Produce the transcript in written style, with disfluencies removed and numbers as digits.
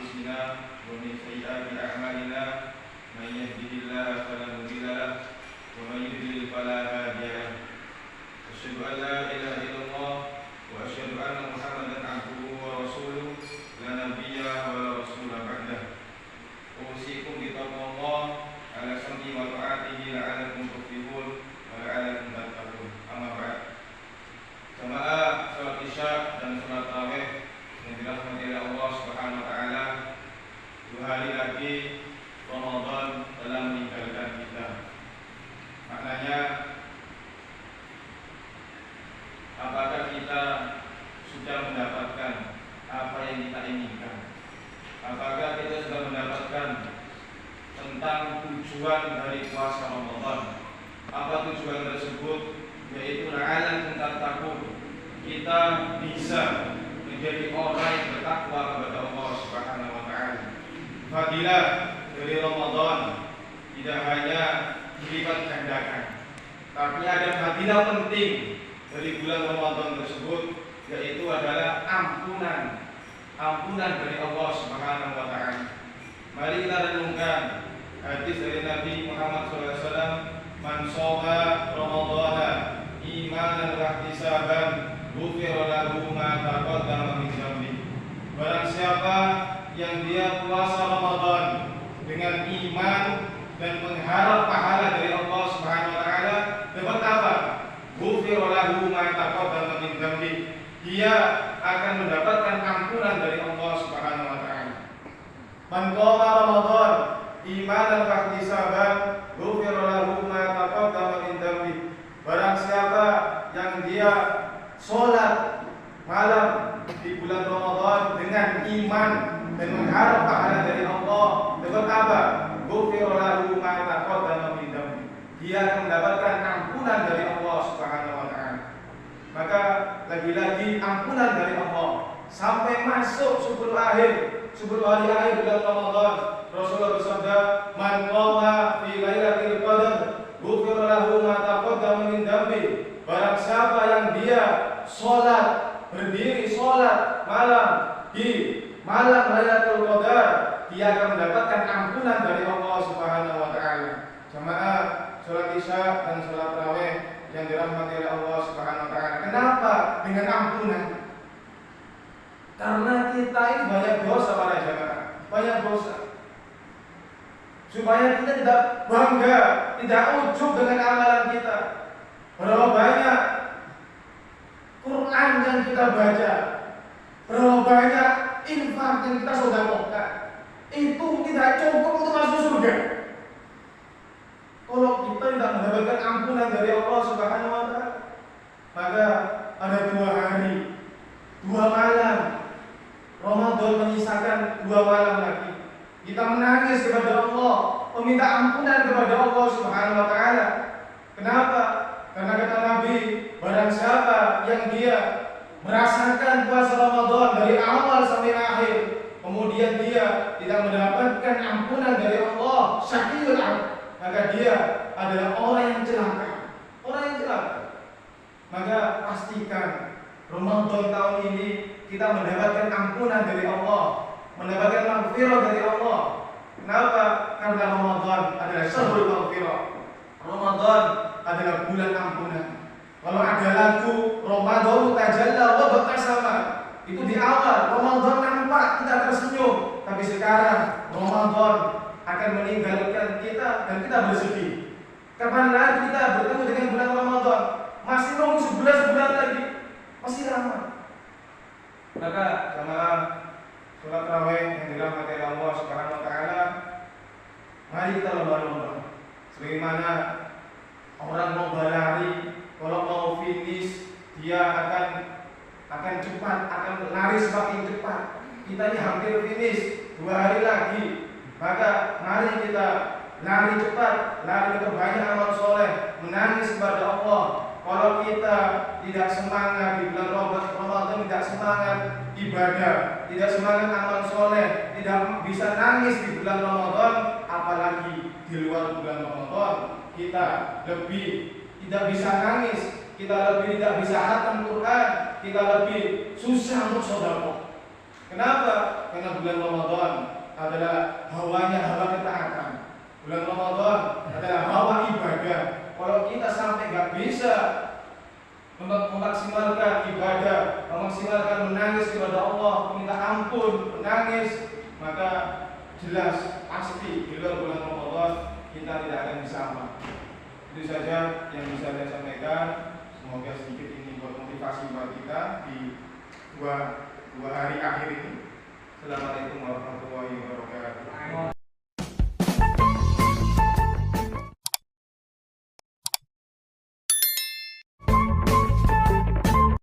أنفسنا ومن سيئات أعمالنا من يهده الله فلا مضل له ومن يضلل فلا هادي له أشهد أن لا إله إلا الله وأشهد أن محمدا عبده ورسوله لا نبي ولا رسول بعده أوصيكم بتقوى الله على سمع وطاعته لعلكم تفلحون ولعلكم تتقون أما بعد. Jamaah salat Isya dan salat tarawih yang dirahmati oleh Allah Subhanahu wa taala, 2 hari lagi Ramadan telah meninggalkan kita. Maknanya, apakah kita sudah mendapatkan apa yang kita inginkan? Apakah kita sudah mendapatkan tentang tujuan dari puasa Ramadan? Apa tujuan tersebut? Yaitu la'allakum tattaqun. Kita bisa menjadi orang yang bertakwa kepada Allah Subhanahu wa taala. Fadilah dari Ramadan tidak hanya dilipat gandakan, tapi ada fadilah penting dari bulan Ramadan tersebut, yaitu adalah ampunan dari Allah Subhanahu wa taala. Mari kita renungkan hadis dari Nabi Muhammad SAW, man shoma Ramadhana imanan wa ihtisaban ghufira lahu ma taqaddama min dhanbi. Barang siapa yang dia puasa Ramadan dengan iman dan mengharap pahala dari Allah Subhanahu wa taala, dapat apa? Ghufira lahu ma taqaddama min dhanbi. Dia akan mendapatkan ampunan dari Allah Subhanahu wa taala. Man qama Ramadan imanan wa ihtisaban ghufira lahu ma taqaddama min dhanbi. Barang siapa yang dia sholat malam di bulan Ramadan dengan iman dan mengharap pahala dari Allah, dapat apa? Ghufira lahu ma taqaddama min dhanbi. Dia akan mendapatkan ampunan dari Allah Subhanahu wa taala. Maka lagi-lagi ampunan dari Allah sampai masuk 10 hari akhir bulan Ramadan. Rasulullah bersabda, man qama fi lailatul qadar ghufira lahu ma taqaddama min dhanbi. Barang siapa yang dia berdiri sholat malam di malam Lailatul Qadar, dia akan mendapatkan ampunan dari Allah Subhanahu wa taala. Jamaah salat Isya dan salat tarawih yang dirahmati oleh Allah Subhanahu wa taala. Kenapa dengan ampunan? Karena kita ini banyak dosa para jamaah, banyak dosa. Supaya kita tidak bangga, tidak ujub dengan amalan kita. Berapa banyak Quran yang kita baca, berapa banyak infak yang kita sedekahkan, itu tidak cukup untuk masuk surga. Kalau kita tidak mendapatkan ampunan dari Allah Subhanahu wa taala, maka ada 2 hari, 2 malam Ramadan menyisakan 2 malam lagi. Kita menangis kepada Allah, meminta ampunan kepada Allah Subhanahu wa taala. Kenapa? Karena kata Nabi, barang siapa yang dia merasakan puasa Ramadan dari awal sampai akhir, kemudian dia tidak mendapatkan ampunan dari Allah, syaqiyul abd, maka dia adalah orang yang celaka. Maka pastikan Ramadan tahun ini kita mendapatkan ampunan dari Allah, mendapatkan maghfirah dari Allah. Kenapa? Karena Ramadan adalah syahrul maghfirah. Ramadan adalah bulan ampunan. Kalau ada lagu Ramadan tajalla wa batasama, itu di awal Ramadan nampak kita tersenyum, tapi sekarang Ramadan akan meninggalkan kita dan kita bersedih. Kapan lagi kita bertemu dengan bulan Ramadan? Masih nunggu 11 bulan lagi, masih lama. Maka jamaah salat tarawih yang dirahmati Allah Subhanahu wa taala, mari kita lomba-lomba. Sebagaimana orang mau berlari, kalau mau finish dia akan cepat, akan lari semakin cepat. Kita ini hampir finish, 2 hari lagi. Maka mari kita lari cepat, lari berbanyak amal soleh, menangis kepada Allah. Kalau kita tidak semangat di bulan Ramadan, tidak semangat ibadah, tidak semangat amal soleh, tidak bisa nangis di bulan Ramadan, apalagi di luar bulan Ramadan, kita lebih tidak bisa nangis, kita lebih tidak bisa khatam Quran, kita lebih susah untuk sedekah. Kenapa? Karena bulan Ramadan adalah hawa ketaatan. Bulan Ramadan adalah hawa ibadah. Kalau kita sampai nggak bisa memaksimalkan ibadah, memaksimalkan menangis kepada Allah, minta ampun, menangis, maka jelas pasti di luar bulan Ramadan kita tidak akan bisa amal. Itu saja yang bisa saya sampaikan. Semoga sedikit ini bermotivasi buat kita di dua hari akhir ini. Assalamualaikum warahmatullahi wabarakatuh.